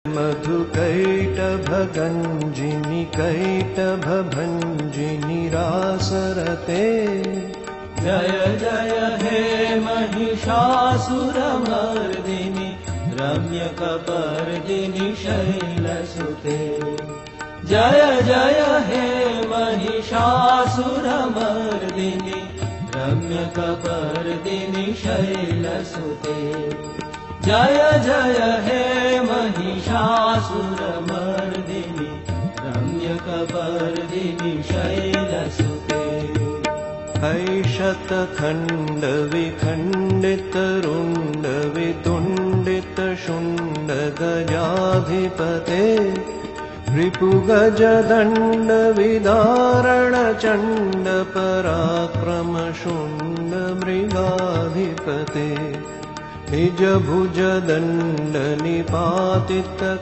मधुकैटभगञ्जिनि कैटभभञ्जिनि रासरते। जय जय हे महिषासुरमर्दिनि रम्यकपर्दिनि शैलसुते। जय जय हे महिषासुरमर्दिनि रम्यकपर्दिनि शैलसुते। जय जय हे महिषासुरमर्दिनि रम्यकपर्दिनि शैलसुते। ऐशतखण्डविखण्डितरुण्डवितुण्डितशुण्डगजाधिपते। रिपुगजदण्डविदारणचण्डपराक्रमशुण्डमृगाधिपते। निजभुजदण्डनिपातित